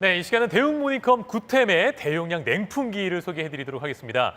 네, 이 시간은 대웅 모니컴 구템의 대용량 냉풍기를 소개해드리도록 하겠습니다.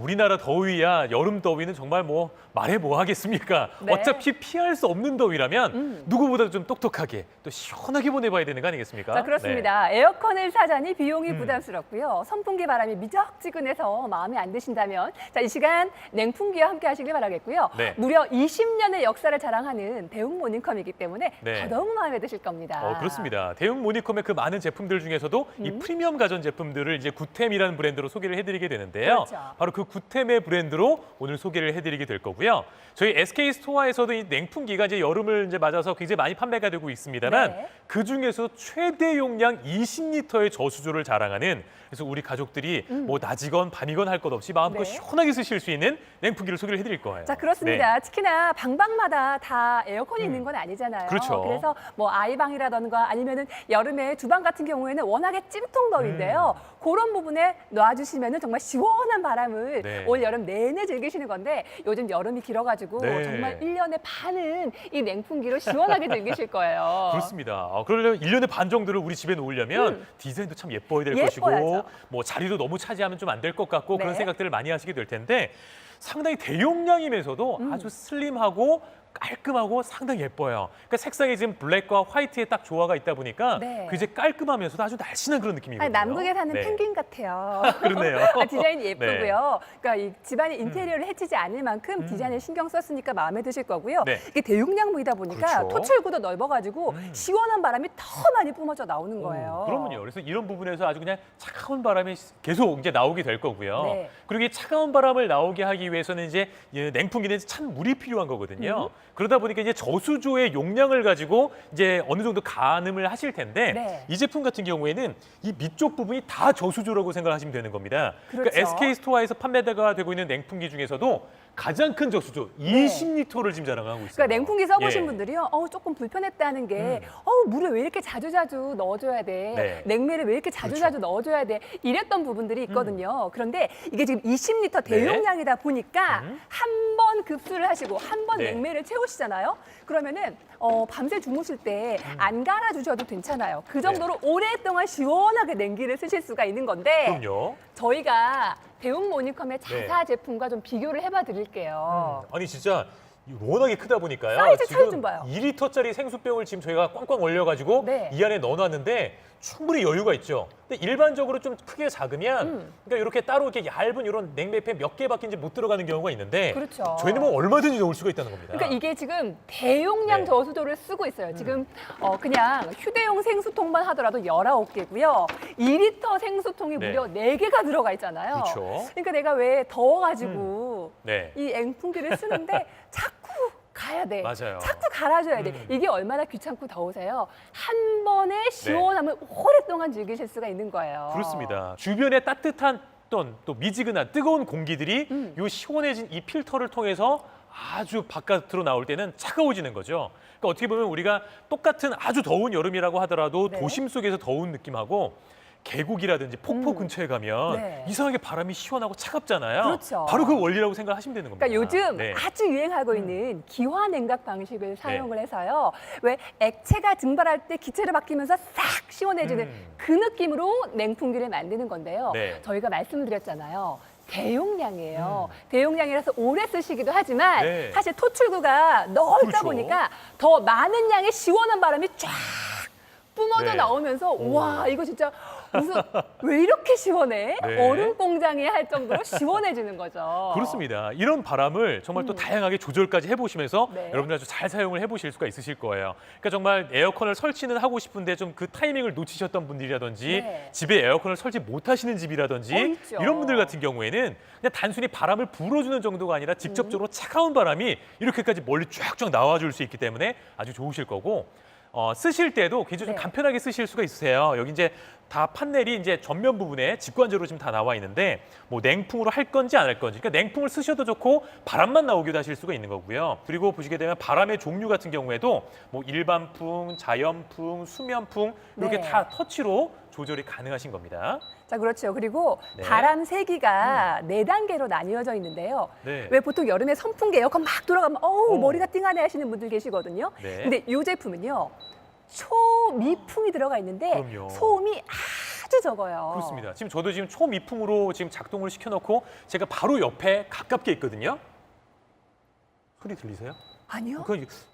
우리나라 더위야 여름 더위는 정말 뭐 말해 뭐 하겠습니까? 네. 어차피 피할 수 없는 더위라면 누구보다도 좀 똑똑하게 또 시원하게 보내봐야 되는 거 아니겠습니까? 자, 그렇습니다. 에어컨을 사자니 비용이 음. 부담스럽고요. 선풍기 바람이 미적지근해서 마음에 안 드신다면 자, 이 시간 냉풍기와 함께 하시길 바라겠고요. 네. 무려 20년의 역사를 자랑하는 대웅 모니컴이기 때문에 네. 더더욱 마음에 드실 겁니다. 그렇습니다. 대웅 모니컴의 그 많은 제품들 중에서도 이 프리미엄 가전 제품들을 이제 구템이라는 브랜드로 소개를 해드리게 되는데요. 그렇죠. 바로 그 구템의 브랜드로 오늘 소개를 해드리게 될 거고요. 저희 SK 스토어에서도 이 냉풍기가 이제 여름을 이제 맞아서 굉장히 많이 판매가 되고 있습니다만 네. 그 중에서 최대 용량 20리터의 저수조를 자랑하는, 그래서 우리 가족들이 뭐 낮이건 밤이건 할 것 없이 마음껏 네. 시원하게 쓰실 수 있는 냉풍기를 소개를 해드릴 거예요. 자, 그렇습니다. 네. 특히나 방방마다 다 에어컨이 있는 건 아니잖아요. 그렇죠. 그래서 뭐 아이방이라던가 아니면은 여름에 주방 같은 경우에는 워낙에 찜통 더위인데요. 그런 부분에 놔주시면은 정말 시원한 바람을 네. 올 여름 내내 즐기시는 건데 요즘 여름이 길어가지고 네. 정말 1년에 반은 이 냉풍기로 시원하게 즐기실 거예요. 그렇습니다. 그러려면 1년에 반 정도를 우리 집에 놓으려면 디자인도 참 예뻐야 될 것이고 예뻐야죠. 뭐 자리도 너무 차지하면 좀 안 될 것 같고 네. 그런 생각들을 많이 하시게 될 텐데 상당히 대용량이면서도 아주 슬림하고 깔끔하고 상당히 예뻐요. 그러니까 색상이 지금 블랙과 화이트에 딱 조화가 있다 보니까 네. 그 이제 깔끔하면서도 아주 날씬한 그런 느낌이거든요. 아니, 남극에 사는 네. 펭귄 같아요. 그렇네요. 디자인이 예쁘고요. 그러니까 이 집안의 인테리어를 해치지 않을 만큼 디자인에 신경 썼으니까 마음에 드실 거고요. 네. 이게 대용량무이다 보니까 그렇죠. 토출구도 넓어가지고 시원한 바람이 더 많이 뿜어져 나오는 거예요. 그러면요. 그래서 이런 부분에서 아주 그냥 차가운 바람이 계속 이제 나오게 될 거고요. 네. 그리고 이 차가운 바람을 나오게 하기 위해서는 이제 이 냉풍기는 찬 물이 필요한 거거든요. 그러다 보니까 이제 저수조의 용량을 가지고 이제 어느 정도 가늠을 하실 텐데 네. 이 제품 같은 경우에는 이 밑쪽 부분이 다 저수조라고 생각하시면 되는 겁니다. 그러니까 그렇죠. SK 스토어에서 판매가 되고 있는 냉풍기 중에서도 가장 큰 저수조 20리터를 지금 자랑하고 있어요. 그러니까 냉풍기 써보신 예. 분들이요, 조금 불편했다는 게, 물을 왜 이렇게 자주자주 넣어줘야 돼? 네. 냉매를 왜 이렇게 자주자주 넣어줘야 돼? 이랬던 부분들이 있거든요. 그런데 이게 지금 20리터 대용량이다 보니까 한 번 급수를 하시고 한 번 네. 냉매를 채우시잖아요. 그러면은 밤새 주무실 때 안 갈아주셔도 괜찮아요. 그 정도로 오랫동안 시원하게 냉기를 쓰실 수가 있는 건데 그럼요. 저희가 대웅 모니컴의 자사 제품과 좀 비교를 해봐 드릴게요. 아니 진짜 워낙에 크다 보니까요. 사이즈 차이 지금 좀 봐요. 2리터짜리 생수병을 지금 저희가 꽝꽝 얼려가지고 네. 이 안에 넣어놨는데 충분히 여유가 있죠. 근데 일반적으로 좀 크게 작으면 그러니까 이렇게 따로 이렇게 얇은 이런 냉매팬 몇 개 밖에 이제 못 들어가는 경우가 있는데 그렇죠. 저희는 뭐 얼마든지 넣을 수가 있다는 겁니다. 그러니까 이게 지금 대용량 네. 저수조를 쓰고 있어요. 지금 그냥 휴대용 생수통만 하더라도 19개고요. 2리터 생수통이 네. 무려 4개가 들어가 있잖아요. 그렇죠. 그러니까 내가 왜 더워가지고 네. 이 냉풍기를 쓰는데 자꾸 가야 돼. 맞아요. 자꾸 갈아줘야 돼. 이게 얼마나 귀찮고 더우세요. 한 번에 시원함을 오랫동안 즐기실 수가 있는 거예요. 그렇습니다. 주변에 따뜻한 또 미지근한 뜨거운 공기들이 요 시원해진 이 필터를 통해서 아주 바깥으로 나올 때는 차가워지는 거죠. 그러니까 어떻게 보면 우리가 똑같은 아주 더운 여름이라고 하더라도 네. 도심 속에서 더운 느낌하고 계곡이라든지 폭포 근처에 가면 네. 이상하게 바람이 시원하고 차갑잖아요. 그렇죠. 바로 그 원리라고 생각하시면 되는 겁니다. 그러니까 요즘 네. 아주 유행하고 있는 기화 냉각 방식을 사용을 해서요. 왜 액체가 증발할 때 기체로 바뀌면서 싹 시원해지는 그 느낌으로 냉풍기를 만드는 건데요. 네. 저희가 말씀드렸잖아요. 대용량이에요. 대용량이라서 오래 쓰시기도 하지만 네. 사실 토출구가 넓다 그렇죠. 보니까 더 많은 양의 시원한 바람이 쫙 뿜어져 네. 나오면서 와 이거 진짜 무슨 왜 이렇게 시원해? 네. 얼음 공장이 할 정도로 시원해지는 거죠. 그렇습니다. 이런 바람을 정말 또 다양하게 조절까지 해보시면서 네. 여러분들 아주 잘 사용을 해보실 수가 있으실 거예요. 그러니까 정말 에어컨을 설치는 하고 싶은데 좀 그 타이밍을 놓치셨던 분들이라든지 네. 집에 에어컨을 설치 못하시는 집이라든지 있죠. 이런 분들 같은 경우에는 그냥 단순히 바람을 불어주는 정도가 아니라 직접적으로 차가운 바람이 이렇게까지 멀리 쫙쫙 나와줄 수 있기 때문에 아주 좋으실 거고 쓰실 때도 굉장히 좀 네. 간편하게 쓰실 수가 있으세요. 여기 이제 다 판넬이 이제 전면 부분에 직관적으로 지금 다 나와 있는데 뭐 냉풍으로 할 건지 안 할 건지, 그러니까 냉풍을 쓰셔도 좋고 바람만 나오기도 하실 수가 있는 거고요. 그리고 보시게 되면 바람의 종류 같은 경우에도 뭐 일반풍, 자연풍, 수면풍 이렇게 네. 다 터치로 조절이 가능하신 겁니다. 자, 그렇죠. 그리고 네. 바람 세기가 4단계로 나뉘어져 있는데요. 네. 왜 보통 여름에 선풍기 에어컨 막 돌아가면 머리가 띵하네 하시는 분들 계시거든요. 네. 근데 이 제품은요. 초미풍이 들어가 있는데 그럼요. 소음이 아주 적어요. 그렇습니다. 지금 저도 지금 초미풍으로 지금 작동을 시켜놓고 제가 바로 옆에 가깝게 있거든요. 소리 들리세요? 아니요.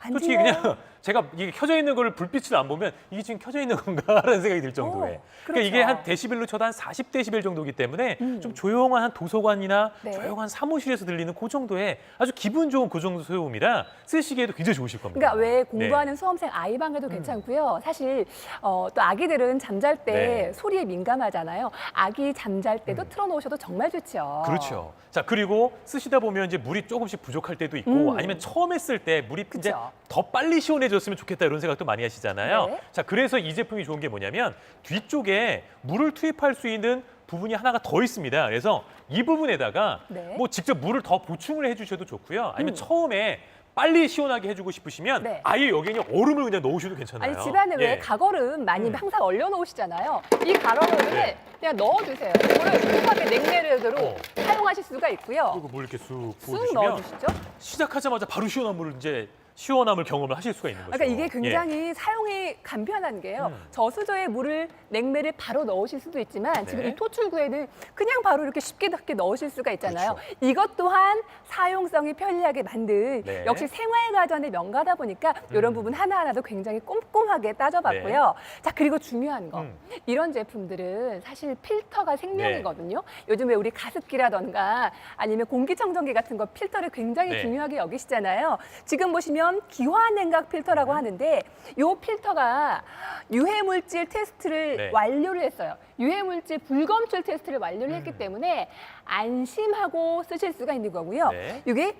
안 솔직히 들려요. 그냥 제가 이게 켜져 있는 거를 불빛을 안 보면 이게 지금 켜져 있는 건가라는 생각이 들 정도에. 그러니까 이게 그렇죠. 한 데시벨로 쳐도 한 40데시벨 정도이기 때문에 좀 조용한 한 도서관이나 네. 조용한 사무실에서 들리는 그 정도의 아주 기분 좋은 그 정도 소음이라 쓰시기에도 굉장히 좋으실 겁니다. 그러니까 왜 네. 공부하는 수험생 아이방에도 괜찮고요. 사실 또 아기들은 잠잘 때 네. 소리에 민감하잖아요. 아기 잠잘 때도 틀어놓으셔도 정말 좋죠. 그렇죠. 자, 그리고 쓰시다 보면 이제 물이 조금씩 부족할 때도 있고 아니면 처음에 쓸 때 물이 이제 그쵸. 더 빨리 시원해졌으면 좋겠다 이런 생각도 많이 하시잖아요. 네. 자, 그래서 이 제품이 좋은 게 뭐냐면 뒤쪽에 물을 투입할 수 있는 부분이 하나가 더 있습니다. 그래서 이 부분에다가 네. 뭐 직접 물을 더 보충을 해주셔도 좋고요. 아니면 처음에 빨리 시원하게 해주고 싶으시면 네. 아예 여기에 그냥 얼음을 그냥 넣으셔도 괜찮아요. 아니 집안에 왜 예. 가거름 많이 항상 얼려놓으시잖아요. 이 가거름을 네. 그냥 넣어주세요. 이거를 꼼꼼하게 냉매력으로 어. 사용하실 수가 있고요. 그리고 물 이렇게 쑥 쑥 부어주시면 넣어주시죠. 시작하자마자 바로 시원한 물을 이제 시원함을 경험을 하실 수가 있는 거죠. 그러니까 이게 예. 굉장히 사용이 간편한 게요. 저수저에 물을 냉매를 바로 넣으실 수도 있지만 지금 네. 이 토출구에는 그냥 바로 이렇게 쉽게 넣으실 수가 있잖아요. 그렇죠. 이것 또한 사용성이 편리하게 만든 네. 역시 생활가전의 명가다 보니까 이런 부분 하나하나도 굉장히 꼼꼼하게 따져봤고요. 자, 그리고 중요한 거. 이런 제품들은 사실 필터가 생명이거든요. 요즘에 우리 가습기라던가 아니면 공기청정기 같은 거 필터를 굉장히 네. 중요하게 여기시잖아요. 지금 보시면 기화냉각 필터라고 하는데 이 필터가 유해물질 테스트를 네. 완료를 했어요. 유해물질 불검출 테스트를 완료를 했기 때문에 안심하고 쓰실 수가 있는 거고요. 네. 이게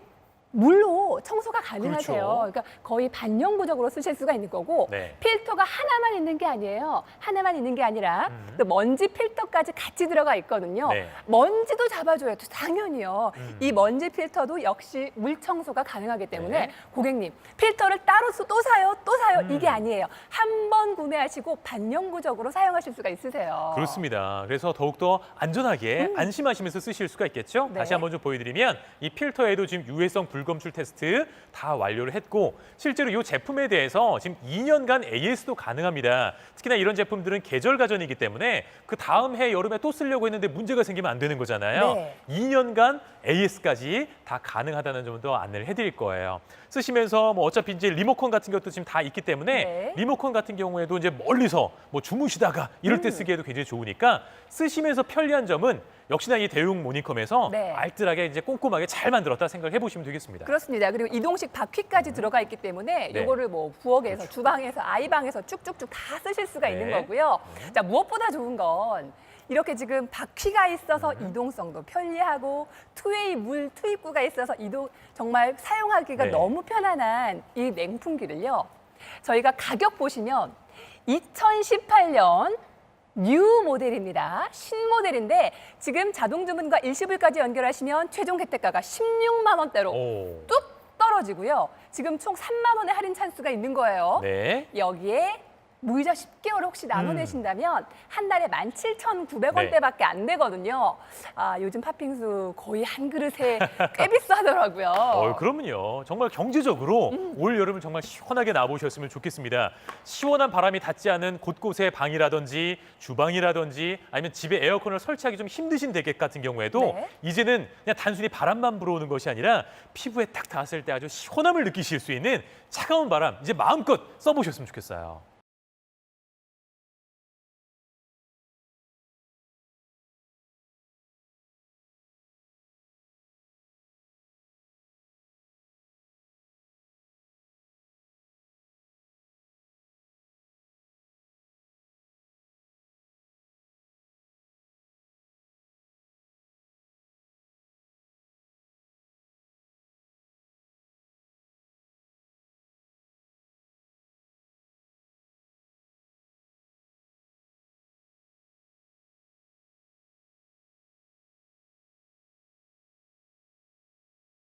물로 청소가 가능하세요. 그렇죠. 그러니까 거의 반영구적으로 쓰실 수가 있는 거고 네. 필터가 하나만 있는 게 아니에요. 하나만 있는 게 아니라 또 먼지 필터까지 같이 들어가 있거든요. 네. 먼지도 잡아줘요. 당연히요. 이 먼지 필터도 역시 물 청소가 가능하기 때문에 네. 고객님 필터를 따로 또 사요, 또 사요 이게 아니에요. 한 번 구매하시고 반영구적으로 사용하실 수가 있으세요. 그렇습니다. 그래서 더욱더 안전하게 안심하시면서 쓰실 수가 있겠죠. 네. 다시 한번 좀 보여드리면 이 필터에도 지금 유해성 불검출 테스트 다 완료를 했고 실제로 이 제품에 대해서 지금 2년간 AS도 가능합니다. 특히나 이런 제품들은 계절 가전이기 때문에 그 다음 해 여름에 또 쓰려고 했는데 문제가 생기면 안 되는 거잖아요. 네. 2년간 AS까지 다 가능하다는 점도 안내를 해드릴 거예요. 쓰시면서 뭐 어차피 이제 리모컨 같은 것도 지금 다 있기 때문에 네. 리모컨 같은 경우에도 이제 멀리서 뭐 주무시다가 이럴 때 쓰기에도 굉장히 좋으니까 쓰시면서 편리한 점은 역시나 이 대용 모니컴에서 네. 알뜰하게 이제 꼼꼼하게 잘 만들었다 생각을 해보시면 되겠습니다. 그렇습니다. 그리고 이동식 바퀴까지 들어가 있기 때문에 네. 이거를 뭐 부엌에서, 주방에서, 아이방에서 쭉쭉쭉 다 쓰실 수가 있는 네. 거고요. 자, 무엇보다 좋은 건 이렇게 지금 바퀴가 있어서 이동성도 편리하고 투웨이 물 투입구가 있어서 정말 사용하기가 네. 너무 편안한 이 냉풍기를요. 저희가 가격 보시면 2018년 뉴 모델입니다. 신모델인데 지금 자동 주문과 일시불까지 연결하시면 최종 혜택가가 16만 원대로 오. 뚝 떨어지고요. 지금 총 3만 원의 할인 찬스가 있는 거예요. 네. 여기에 무이자 10개월 혹시 나눠내신다면 한 달에 17,900원대밖에 안 되거든요. 아, 요즘 팥빙수 거의 한 그릇에 꽤 비싸더라고요. 그러면요. 정말 경제적으로 올 여름을 정말 시원하게 나보셨으면 좋겠습니다. 시원한 바람이 닿지 않은 곳곳의 방이라든지 주방이라든지 아니면 집에 에어컨을 설치하기 좀 힘드신 댁 같은 경우에도 네. 이제는 그냥 단순히 바람만 불어오는 것이 아니라 피부에 딱 닿았을 때 아주 시원함을 느끼실 수 있는 차가운 바람 이제 마음껏 써보셨으면 좋겠어요.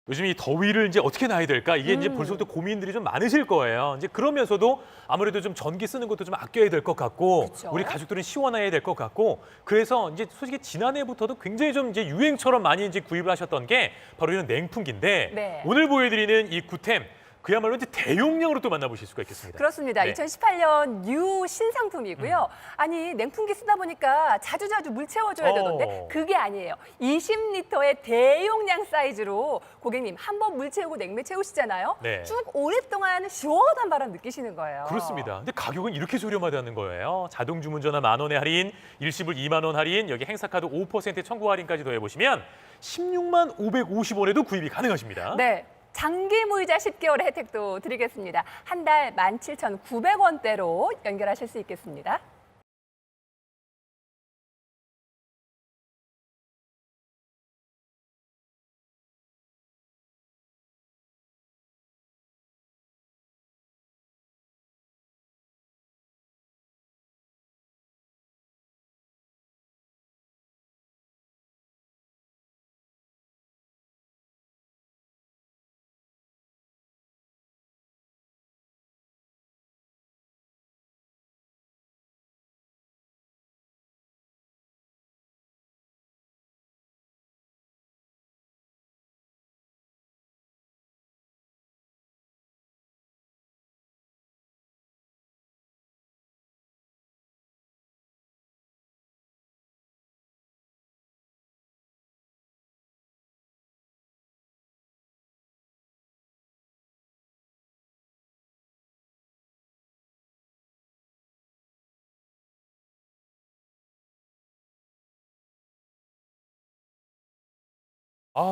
요즘 이 더위를 이제 어떻게 나야 될까? 이게 이제 벌써부터 고민들이 좀 많으실 거예요. 이제 그러면서도 아무래도 좀 전기 쓰는 것도 좀 아껴야 될 것 같고, 그쵸. 우리 가족들은 시원해야 될 것 같고, 그래서 이제 솔직히 지난해부터도 굉장히 좀 이제 유행처럼 많이 이제 구입을 하셨던 게 바로 이런 냉풍기인데 네. 오늘 보여드리는 이 구템 그야말로 이제 대용량으로 또 만나보실 수가 있겠습니다. 그렇습니다. 네. 2018년 뉴 신상품이고요. 아니 냉풍기 쓰다 보니까 자주자주 물 채워줘야 되던데 그게 아니에요. 20리터의 대용량 사이즈로 고객님 한 번 물 채우고 냉매 채우시잖아요. 네. 쭉 오랫동안 시원한 바람 느끼시는 거예요. 그렇습니다. 근데 가격은 이렇게 저렴하다는 거예요. 자동 주문 전화 10,000원의 할인, 일시불 20,000원 할인, 여기 행사카드 5% 청구 할인까지 더해보시면 16만 550원에도 구입이 가능하십니다. 네. 장기 무이자 10개월의 혜택도 드리겠습니다. 한 달 17,900원대로 연결하실 수 있겠습니다.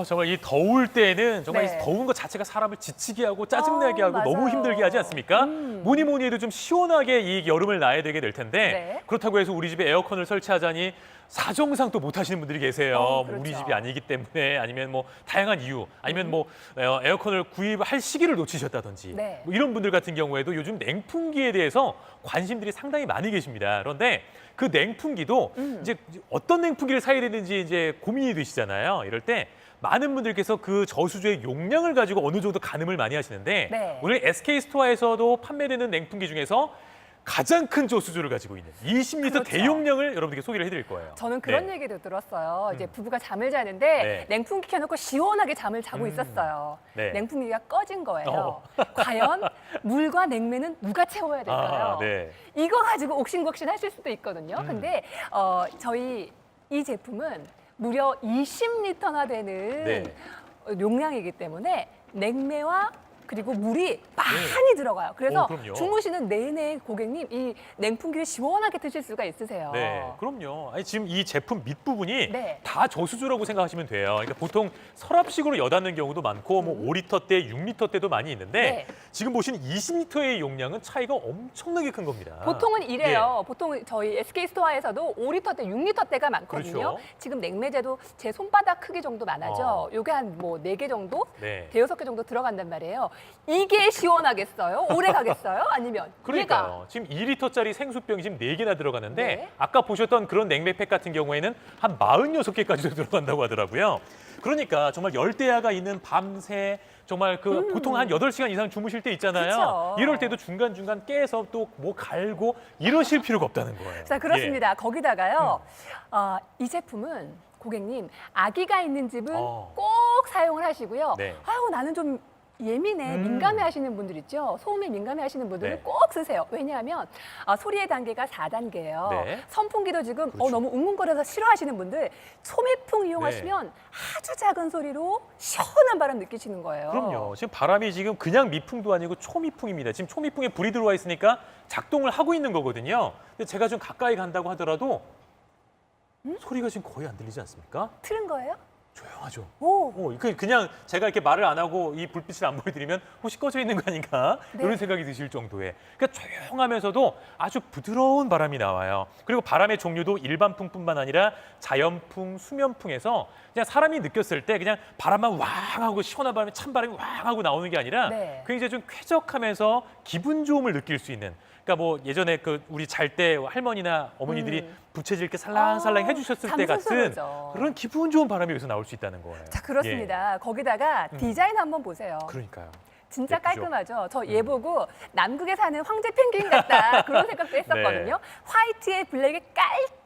정말 이 더울 때는 정말 네. 이 더운 것 자체가 사람을 지치게 하고 짜증나게 하고 맞아요. 너무 힘들게 하지 않습니까? 뭐니 뭐니 해도 좀 시원하게 이 여름을 나야 되게 될 텐데 네. 그렇다고 해서 우리 집에 에어컨을 설치하자니 사정상 또 못 하시는 분들이 계세요. 뭐 그렇죠. 우리 집이 아니기 때문에 아니면 뭐 다양한 이유 아니면 뭐 에어컨을 구입할 시기를 놓치셨다든지 네. 뭐 이런 분들 같은 경우에도 요즘 냉풍기에 대해서 관심들이 상당히 많이 계십니다. 그런데 그 냉풍기도 이제 어떤 냉풍기를 사야 되는지 이제 고민이 되시잖아요. 이럴 때 많은 분들께서 그 저수조의 용량을 가지고 어느 정도 가늠을 많이 하시는데 네. 오늘 SK스토어에서도 판매되는 냉풍기 중에서 가장 큰 저수조를 가지고 있는 20리터 그렇죠. 대용량을 여러분들께 소개를 해드릴 거예요. 저는 그런 네. 얘기도 들었어요. 이제 부부가 잠을 자는데 네. 냉풍기 켜놓고 시원하게 잠을 자고 있었어요. 네. 냉풍기가 꺼진 거예요. 과연 물과 냉매는 누가 채워야 될까요? 네. 이거 가지고 옥신각신 하실 수도 있거든요. 근데 저희 이 제품은 무려 20리터나 되는 네. 용량이기 때문에 냉매와 그리고 물이 많이 들어가요. 그래서 그럼요. 주무시는 내내 고객님 이 냉풍기를 시원하게 드실 수가 있으세요. 네, 그럼요. 아니, 지금 이 제품 밑부분이 네. 다 저수조라고 생각하시면 돼요. 그러니까 보통 서랍식으로 여닫는 경우도 많고 뭐 5리터대, 6리터대도 많이 있는데 네. 지금 보신 20리터의 용량은 차이가 엄청나게 큰 겁니다. 보통은 이래요. 보통 저희 SK스토어에서도 5리터대, 6리터대가 많거든요. 그렇죠. 지금 냉매제도 제 손바닥 크기 정도 많아죠. 요게 한 뭐 4개 정도? 네. 대여섯 개 정도 들어간단 말이에요. 이게 시원하겠어요? 오래 가겠어요? 아니면 그러니까요. 지금 2리터짜리 생수병이 지금 4개나 들어가는데 네. 아까 보셨던 그런 냉매팩 같은 경우에는 한 46개까지도 들어간다고 하더라고요. 그러니까 정말 열대야가 있는 밤새 정말 그 보통 한 8시간 이상 주무실 때 있잖아요. 그쵸. 이럴 때도 중간중간 깨서 또 뭐 갈고 이러실 필요가 없다는 거예요. 자, 그렇습니다. 거기다가요. 이 제품은 고객님 아기가 있는 집은 꼭 사용을 하시고요. 네. 아유, 나는 좀 예민해, 민감해 하시는 분들 있죠. 소음에 민감해 하시는 분들은 네. 꼭 쓰세요. 왜냐하면 소리의 단계가 4단계예요. 네. 선풍기도 지금 그렇죠. 너무 웅웅거려서 싫어하시는 분들 소매풍 이용하시면 아주 작은 소리로 시원한 바람 느끼시는 거예요. 그럼요. 지금 바람이 지금 그냥 미풍도 아니고 초미풍입니다. 지금 초미풍에 불이 들어와 있으니까 작동을 하고 있는 거거든요. 근데 제가 좀 가까이 간다고 하더라도 소리가 지금 거의 안 들리지 않습니까? 틀은 거예요? 조용하죠. 오. 그냥 제가 이렇게 말을 안 하고 이 불빛을 안 보여드리면 혹시 꺼져 있는 거 아닌가 네. 이런 생각이 드실 정도의 그러니까 조용하면서도 아주 부드러운 바람이 나와요. 그리고 바람의 종류도 일반풍뿐만 아니라 자연풍, 수면풍에서 그냥 사람이 느꼈을 때 그냥 바람만 왕 하고 시원한 바람이 찬바람이 왕 하고 나오는 게 아니라 네. 굉장히 좀 쾌적하면서 기분 좋음을 느낄 수 있는 그러니까 뭐 예전에 그 우리 잘 때 할머니나 어머니들이 부채질 이렇게 살랑살랑 해주셨을 때 같은 잠수스러워져. 그런 기분 좋은 바람이 여기서 나올 수 있다는 거예요. 자, 그렇습니다. 거기다가 디자인 한번 보세요. 예. 그러니까요. 진짜 예쁘죠? 깔끔하죠. 저 얘 보고 남극에 사는 황제 펭귄 같다 그런 생각도 했었거든요. 네. 화이트에 블랙에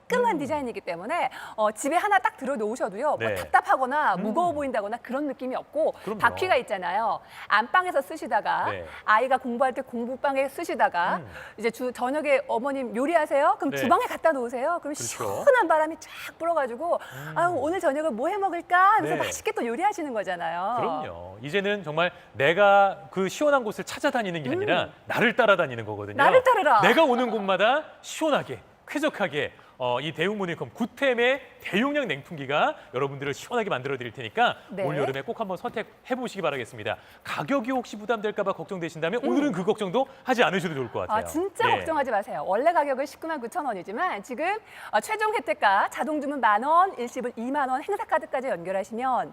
깔끔한 디자인이기 때문에 집에 하나 딱 들어놓으셔도요. 뭐 네. 답답하거나 무거워 보인다거나 그런 느낌이 없고 그럼요. 바퀴가 있잖아요. 안방에서 쓰시다가 네. 아이가 공부할 때 공부방에 쓰시다가 이제 저녁에 어머님 요리하세요? 그럼 네. 주방에 갖다 놓으세요. 그럼 그렇죠. 시원한 바람이 쫙 불어가지고 아유, 오늘 저녁을 뭐 해 먹을까 하면서 네. 맛있게 또 요리하시는 거잖아요. 그럼요. 이제는 정말 내가 그 시원한 곳을 찾아다니는 게 아니라 나를 따라다니는 거거든요. 나를 따르라. 내가 오는 곳마다 시원하게, 쾌적하게 이 대웅모니컴 구템의 대용량 냉풍기가 여러분들을 시원하게 만들어 드릴 테니까 네. 올 여름에 꼭 한번 선택해 보시기 바라겠습니다. 가격이 혹시 부담될까 봐 걱정되신다면 오늘은 그 걱정도 하지 않으셔도 좋을 것 같아요. 아, 진짜 예. 걱정하지 마세요. 원래 가격은 19만 9천 원이지만 지금 최종 혜택가 자동 주문 10,000원, 일시불 2만 원, 행사카드까지 연결하시면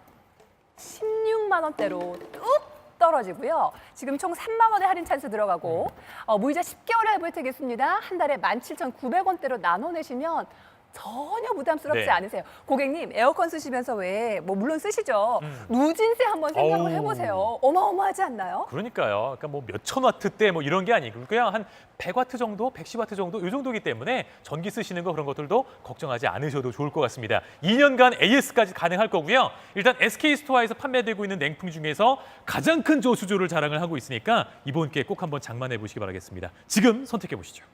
16만 원대로 뚝 떨어지고요. 지금 총 3만 원의 할인 찬스 들어가고 무이자 10개월 할부 혜택이 있습니다. 한 달에 17,900원대로 나눠내시면 전혀 부담스럽지 네. 않으세요. 고객님 에어컨 쓰시면서 왜 뭐 물론 쓰시죠. 누진세 한번 생각을 어우. 해보세요. 어마어마하지 않나요? 그러니까요. 그러니까 뭐 몇천 와트대 뭐 이런 게 아니고 그냥 한 100와트 정도, 110와트 정도 이 정도이기 때문에 전기 쓰시는 거 그런 것들도 걱정하지 않으셔도 좋을 것 같습니다. 2년간 AS까지 가능할 거고요. 일단 SK 스토어에서 판매되고 있는 냉풍 중에서 가장 큰 저수조를 자랑을 하고 있으니까 이번 기회에 꼭 한번 장만해 보시기 바라겠습니다. 지금 선택해 보시죠.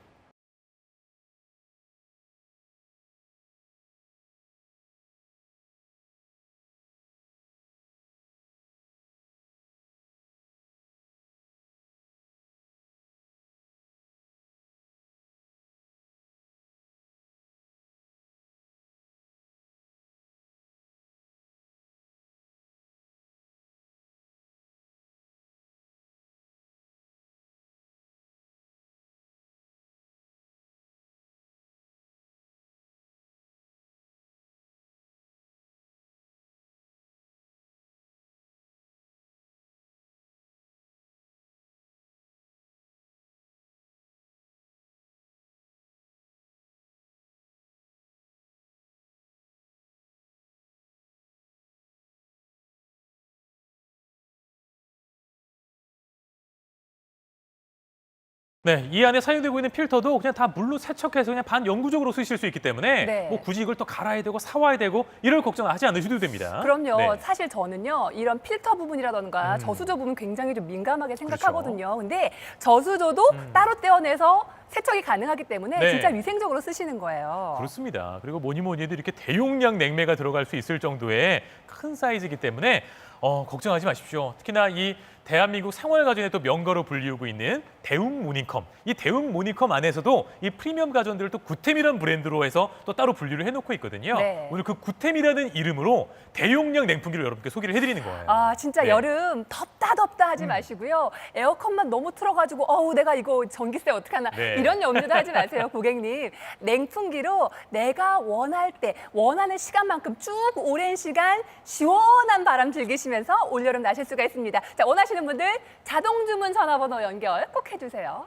네, 이 안에 사용되고 있는 필터도 그냥 다 물로 세척해서 그냥 반영구적으로 쓰실 수 있기 때문에 네. 뭐 굳이 이걸 또 갈아야 되고 사와야 되고 이럴 걱정하지 않으셔도 됩니다. 그럼요. 네. 사실 저는요, 이런 필터 부분이라던가 저수조 부분 굉장히 좀 민감하게 생각하거든요. 근데 저수조도 따로 떼어내서 세척이 가능하기 때문에 네. 진짜 위생적으로 쓰시는 거예요. 그렇습니다. 그리고 뭐니 뭐니 해도 이렇게 대용량 냉매가 들어갈 수 있을 정도의 큰 사이즈이기 때문에 걱정하지 마십시오. 특히나 이 대한민국 생활가전의 또 명가로 불리우고 있는 대웅 모니컴. 이 대웅 모니컴 안에서도 이 프리미엄 가전들을 또 구템이라는 브랜드로 해서 또 따로 분류를 해놓고 있거든요. 네. 오늘 그 구템이라는 이름으로 대용량 냉풍기를 여러분께 소개를 해드리는 거예요. 아, 진짜 네. 여름 덥다 하지 마시고요. 에어컨만 너무 틀어가지고 내가 이거 전기세 어떡하나 네. 이런 염려도 하지 마세요, 고객님. 냉풍기로 내가 원할 때 원하는 시간만큼 쭉 오랜 시간 시원한 바람 즐기시면서 올여름 나실 수가 있습니다. 자, 원하시는 분들 자동 주문 전화번호 연결 꼭 해주세요.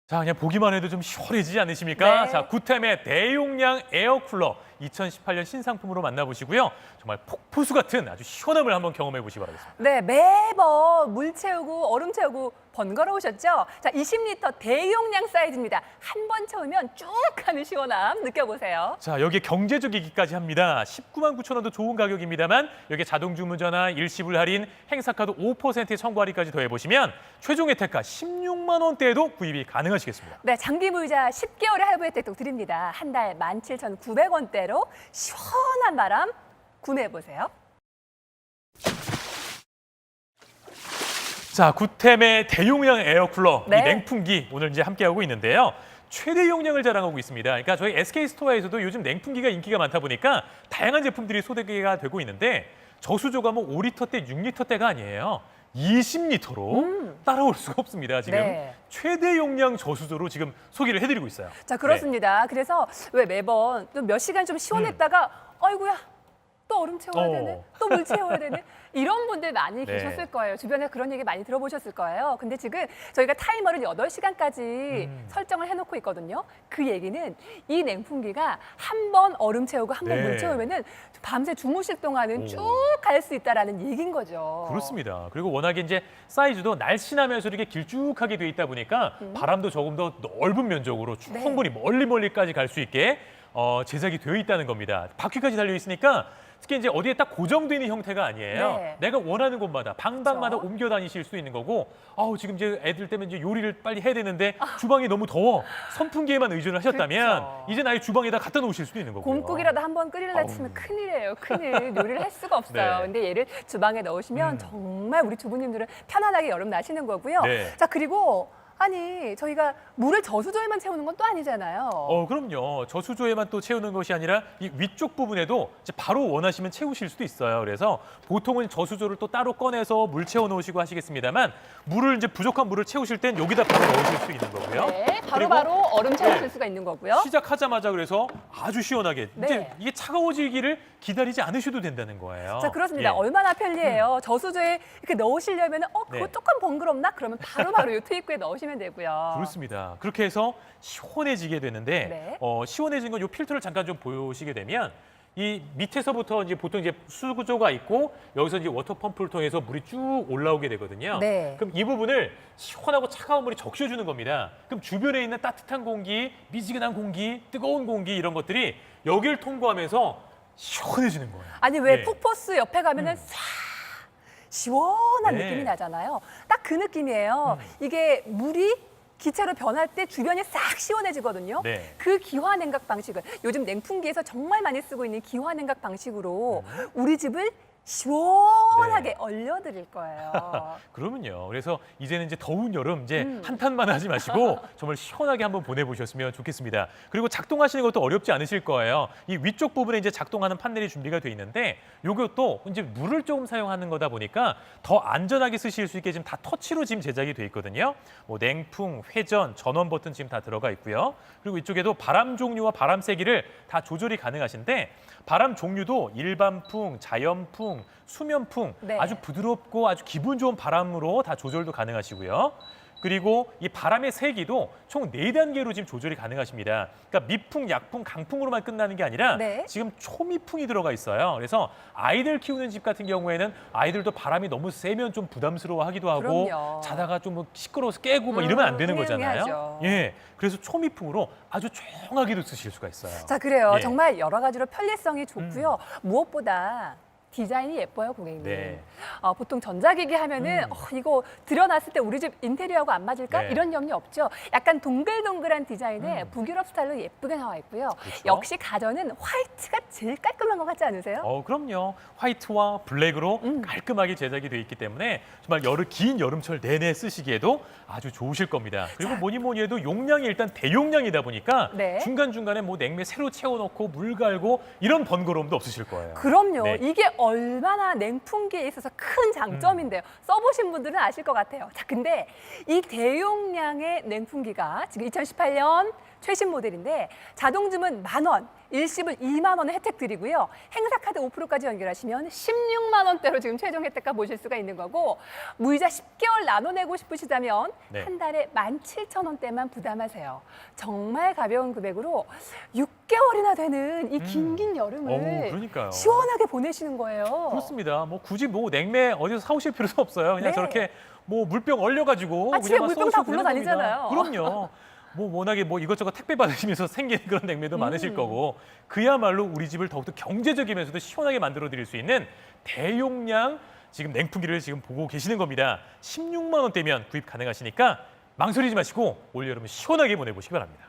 자, 그냥 보기만 해도 좀 시원해지지 않으십니까? 네. 자, 구템의 대용량 에어쿨러 2018년 신상품으로 만나보시고요. 정말 폭포수 같은 아주 시원함을 한번 경험해 보시기 바라겠습니다. 네, 매번 물 채우고 얼음 채우고 번거로우셨죠? 자, 20리터 대용량 사이즈입니다. 한 번 채우면 쭉 가는 시원함 느껴보세요. 자, 여기에 경제적이기까지 합니다. 19만 9천 원도 좋은 가격입니다만 여기에 자동 주문 전화, 일시불 할인, 행사카드 5%의 청구 할인까지 더해보시면 최종 혜택가 16만 원대에도 구입이 가능하시겠습니다. 네, 장기 무이자 10개월의 할부 혜택도 드립니다. 한 달 17,900원대로 시원한 바람 구매해보세요. 자, 구템의 대용량 에어쿨러, 네. 이 냉풍기 오늘 이제 함께하고 있는데요. 최대 용량을 자랑하고 있습니다. 그러니까 저희 SK 스토어에서도 요즘 냉풍기가 인기가 많다 보니까 다양한 제품들이 소개가 되고 있는데 저수조가 뭐 5리터대, 6리터대가 아니에요. 20리터로 따라올 수가 없습니다. 지금 네. 최대 용량 저수조로 지금 소개를 해드리고 있어요. 자, 그렇습니다. 그래서 왜 매번 또 몇 시간 좀 시원했다가 아이고야 또 얼음 채워야 되네, 또 물 채워야 되네. 이런 분들 많이 네. 계셨을 거예요. 주변에 그런 얘기 많이 들어보셨을 거예요. 근데 지금 저희가 타이머를 8시간까지 설정을 해놓고 있거든요. 그 얘기는 이 냉풍기가 한 번 얼음 채우고 한 번 네. 물 채우면은 밤새 주무실 동안은 오. 쭉 갈 수 있다라는 얘기인 거죠. 그렇습니다. 그리고 워낙에 이제 사이즈도 날씬하면서 이렇게 길쭉하게 돼 있다 보니까 바람도 조금 더 넓은 면적으로 충분히 멀리까지 갈 수 있게 제작이 되어 있다는 겁니다. 바퀴까지 달려 있으니까 특히 이제 어디에 딱 고정되는 형태가 아니에요. 네. 내가 원하는 곳마다 방방마다 그렇죠. 옮겨 다니실 수 있는 거고, 지금 이제 애들 때문에 이제 요리를 빨리 해야 되는데 주방이 너무 더워. 선풍기에만 의존을 하셨다면 그렇죠. 이제 아예 주방에다 갖다 놓으실 수도 있는 거고요. 곰국이라도 한 번 끓이려 치면 큰일이에요. 큰일. 요리를 할 수가 없어요. 네. 근데 얘를 주방에 넣으시면 정말 우리 주부님들은 편안하게 여름 나시는 거고요. 네. 자, 그리고 아니 저희가 물을 저수조에만 채우는 건 또 아니잖아요. 그럼요. 저수조에만 또 채우는 것이 아니라 이 위쪽 부분에도 이제 바로 원하시면 채우실 수도 있어요. 그래서 보통은 저수조를 또 따로 꺼내서 물 채워 놓으시고 하시겠습니다만 물을 이제 부족한 물을 채우실 땐 여기다 바로 넣으실 수 있는 거고요. 네, 그리고 바로 얼음 채우실 네. 수가 있는 거고요. 시작하자마자 그래서 아주 시원하게 네. 이제 이게 차가워지기를 기다리지 않으셔도 된다는 거예요. 자, 그렇습니다. 예. 얼마나 편리해요. 저수조에 이렇게 넣으시려면 그거 네. 조금 번거롭나? 그러면 바로 요 투입구에 넣으시면 되고요. 그렇습니다. 그렇게 해서 시원해지게 되는데 네. 시원해진 건 이 필터를 잠깐 좀 보시게 되면 이 밑에서부터 이제 보통 이제 수구조가 있고 여기서 이제 워터 펌프를 통해서 물이 쭉 올라오게 되거든요. 네. 그럼 이 부분을 시원하고 차가운 물이 적셔주는 겁니다. 그럼 주변에 있는 따뜻한 공기, 미지근한 공기, 뜨거운 공기 이런 것들이 여기를 통과하면서 시원해지는 거예요. 아니 왜 네. 푹포스 옆에 가면은 싹 시원한 네. 느낌이 나잖아요. 딱 그 느낌이에요. 이게 물이 기체로 변할 때 주변이 싹 시원해지거든요. 네. 그 기화 냉각 방식을 요즘 냉풍기에서 정말 많이 쓰고 있는 기화 냉각 방식으로 우리 집을 시원하게 네. 얼려드릴 거예요. 그러면요. 그래서 이제는 이제 더운 여름 이제 한탄만 하지 마시고 정말 시원하게 한번 보내보셨으면 좋겠습니다. 그리고 작동하시는 것도 어렵지 않으실 거예요. 이 위쪽 부분에 이제 작동하는 판넬이 준비가 돼 있는데 이것도 이제 물을 조금 사용하는 거다 보니까 더 안전하게 쓰실 수 있게 지금 다 터치로 지금 제작이 돼 있거든요. 뭐 냉풍, 회전, 전원 버튼 지금 다 들어가 있고요. 그리고 이쪽에도 바람 종류와 바람 세기를 다 조절이 가능하신데 바람 종류도 일반풍, 자연풍, 수면풍 네. 아주 부드럽고 아주 기분 좋은 바람으로 다 조절도 가능하시고요. 그리고 이 바람의 세기도 총 4단계로 지금 조절이 가능하십니다. 그러니까 미풍, 약풍, 강풍으로만 끝나는 게 아니라 네. 지금 초미풍이 들어가 있어요. 그래서 아이들 키우는 집 같은 경우에는 아이들도 바람이 너무 세면 좀 부담스러워하기도 하고 그럼요. 자다가 좀 뭐 시끄러워서 깨고 막 이러면 안 되는 거잖아요. 흥미하죠. 예, 그래서 초미풍으로 아주 조용하게도 쓰실 수가 있어요. 자, 그래요. 예. 정말 여러 가지로 편리성이 좋고요. 무엇보다 디자인이 예뻐요, 고객님. 네. 보통 전자기기 하면은 이거 들여놨을 때 우리 집 인테리어하고 안 맞을까? 네. 이런 염려 없죠. 약간 동글동글한 디자인에 북유럽 스타일로 예쁘게 나와 있고요. 그렇죠. 역시 가전은 화이트가 제일 깔끔한 것 같지 않으세요? 그럼요. 화이트와 블랙으로 깔끔하게 제작이 되어 있기 때문에 정말 긴 여름철 내내 쓰시기에도 아주 좋으실 겁니다. 그리고 뭐니 해도 용량이 일단 대용량이다 보니까 네. 중간중간에 뭐 냉매 새로 채워놓고 물 갈고 이런 번거로움도 없으실 거예요. 그럼요. 네. 이게 얼마나 냉풍기에 있어서 큰 장점인데요. 써보신 분들은 아실 것 같아요. 자, 근데 이 대용량의 냉풍기가 지금 2018년 최신 모델인데 자동 주문 10,000원, 일시불 2만 원의 혜택 드리고요. 행사카드 5%까지 연결하시면 16만 원대로 지금 최종 혜택가 보실 수가 있는 거고 무이자 10개월 나눠내고 싶으시다면 네. 한 달에 17,000원대만 부담하세요. 정말 가벼운 금액으로 6개월이나 되는 이 긴긴 여름을 그러니까요. 시원하게 보내시는 거예요. 그렇습니다. 뭐 굳이 뭐 냉매 어디서 사오실 필요도 없어요. 그냥 네. 저렇게 뭐 물병 얼려가지고 집에 그냥 막 물병 다 쏘시고 그러는 겁니다. 굴러다니잖아요. 그럼요. 뭐 워낙에 뭐 이것저것 택배 받으시면서 생기는 그런 냉매도 많으실 거고 그야말로 우리 집을 더욱더 경제적이면서도 시원하게 만들어 드릴 수 있는 대용량 지금 냉풍기를 지금 보고 계시는 겁니다. 16만 원대면 구입 가능하시니까 망설이지 마시고 올 여름은 시원하게 보내보시기 바랍니다.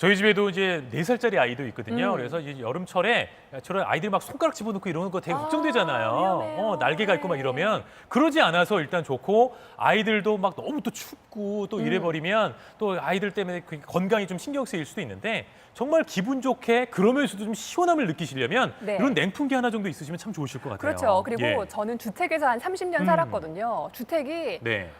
저희 집에도 이제 4살짜리 아이도 있거든요. 음. 그래서 이제 여름철에 저런 아이들이 막 손가락 집어넣고 이러는 거 되게 아, 걱정되잖아요. 위험해요. 날개가 있고 막 네. 이러면 그러지 않아서 일단 좋고 아이들도 막 너무 또 춥고 또 이래버리면 또 아이들 때문에 그 건강이 좀 신경 쓰일 수도 있는데 정말 기분 좋게 그러면서도 좀 시원함을 느끼시려면 네. 이런 냉풍기 하나 정도 있으시면 참 좋으실 것 같아요. 그렇죠. 그리고 예. 저는 주택에서 한 30년 살았거든요. 주택이 네.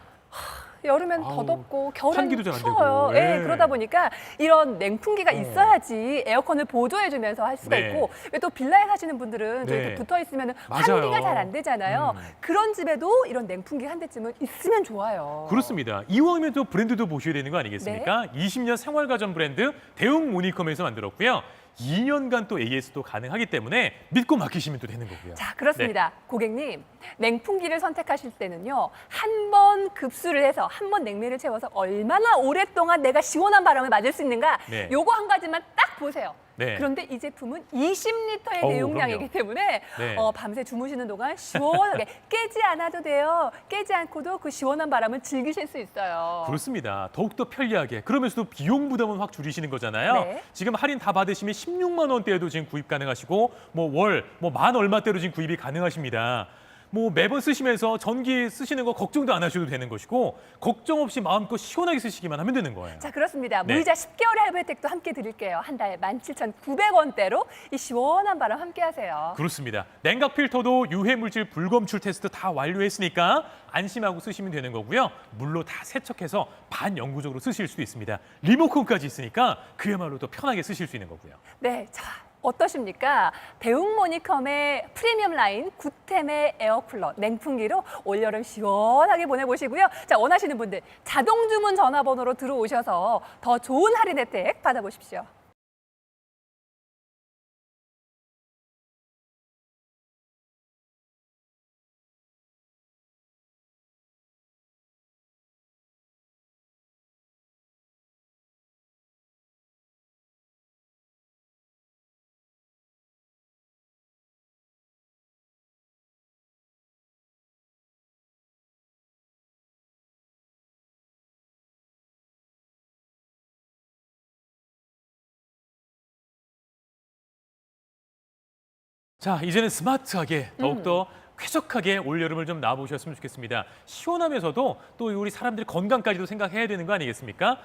여름엔 더 아우, 덥고 겨울엔 환기도 잘안 추워요. 되고. 예, 예. 그러다 보니까 이런 냉풍기가 있어야지 에어컨을 보조해주면서 할 수가 네. 있고 또 빌라에 사시는 분들은 네. 이렇게 붙어 있으면 맞아요. 환기가 잘 안 되잖아요. 그런 집에도 이런 냉풍기 한 대쯤은 있으면 좋아요. 그렇습니다. 이왕이면 또 브랜드도 보셔야 되는 거 아니겠습니까? 네. 20년 생활가전 브랜드 대웅 모니컴에서 만들었고요. 2년간 또 AS도 가능하기 때문에 믿고 맡기시면 또 되는 거고요. 자, 그렇습니다. 고객님, 냉풍기를 선택하실 때는요. 한 번 급수를 해서 한 번 냉매를 채워서 얼마나 오랫동안 내가 시원한 바람을 맞을 수 있는가 네. 요거 한 가지만 딱 보세요. 네. 그런데 이 제품은 20리터의 어우, 내용량이기 그럼요. 때문에 네. 밤새 주무시는 동안 시원하게 깨지 않아도 돼요. 깨지 않고도 그 시원한 바람을 즐기실 수 있어요. 그렇습니다. 더욱더 편리하게 그러면서도 비용 부담은 확 줄이시는 거잖아요. 네. 지금 할인 다 받으시면 16만 원대에도 지금 구입 가능하시고 만 얼마대로 지금 구입이 가능하십니다. 매번 쓰시면서 전기 쓰시는 거 걱정도 안 하셔도 되는 것이고 걱정 없이 마음껏 시원하게 쓰시기만 하면 되는 거예요. 자, 그렇습니다. 네. 무이자 10개월 할부 혜택도 함께 드릴게요. 한 달에 17,900원대로 이 시원한 바람 함께 하세요. 그렇습니다. 냉각 필터도 유해 물질 불검출 테스트 다 완료했으니까 안심하고 쓰시면 되는 거고요. 물로 다 세척해서 반영구적으로 쓰실 수도 있습니다. 리모컨까지 있으니까 그야말로 더 편하게 쓰실 수 있는 거고요. 네, 자, 어떠십니까? 대웅 모니컴의 프리미엄 라인 구템의 에어쿨러 냉풍기로 올여름 시원하게 보내보시고요. 자, 원하시는 분들 자동 주문 전화번호로 들어오셔서 더 좋은 할인 혜택 받아보십시오. 자, 이제는 스마트하게 더욱더 쾌적하게 올여름을 좀 나와보셨으면 좋겠습니다. 시원하면서도 또 우리 사람들의 건강까지도 생각해야 되는 거 아니겠습니까?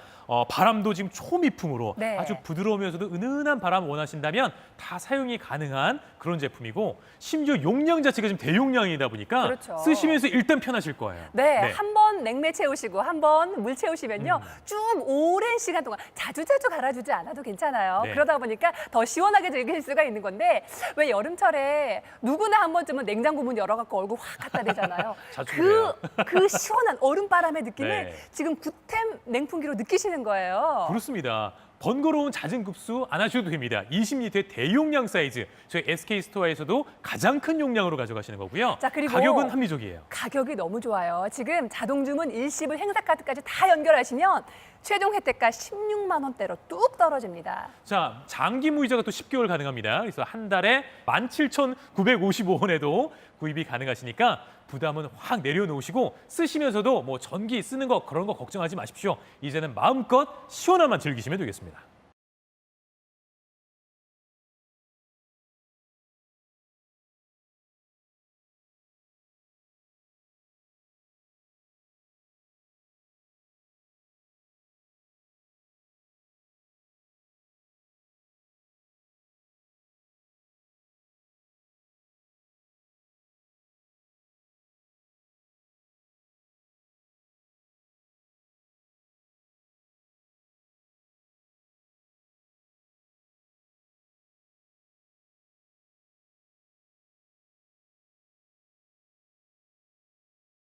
바람도 지금 초미풍으로 네. 아주 부드러우면서도 은은한 바람 원하신다면 다 사용이 가능한 그런 제품이고 심지어 용량 자체가 지금 대용량이다 보니까 그렇죠. 쓰시면서 일단 편하실 거예요. 네, 한 번 냉매 채우시고 한 번 물 채우시면요. 쭉 오랜 시간 동안 자주 갈아주지 않아도 괜찮아요. 네. 그러다 보니까 더 시원하게 즐길 수가 있는 건데 왜 여름철에 누구나 한 번쯤은 냉장고 문 열어갖고 얼굴 확 갖다 대잖아요. 자주 그래요. 그 시원한 얼음바람의 느낌을 네. 지금 구템 냉풍기로 느끼시는 거예요. 그렇습니다. 번거로운 잦은 급수 안 하셔도 됩니다. 20리터의 대용량 사이즈. 저희 SK 스토어에서도 가장 큰 용량으로 가져가시는 거고요. 자, 그리고 가격은 합리적이에요. 가격이 너무 좋아요. 지금 자동 주문 일시불 행사카드까지 다 연결하시면 최종 혜택가 16만 원대로 뚝 떨어집니다. 자, 장기 무이자가 또 10개월 가능합니다. 그래서 한 달에 17,955원에도 구입이 가능하시니까 부담은 확 내려놓으시고 쓰시면서도 전기 쓰는 거 그런 거 걱정하지 마십시오. 이제는 마음껏 시원함만 즐기시면 되겠습니다.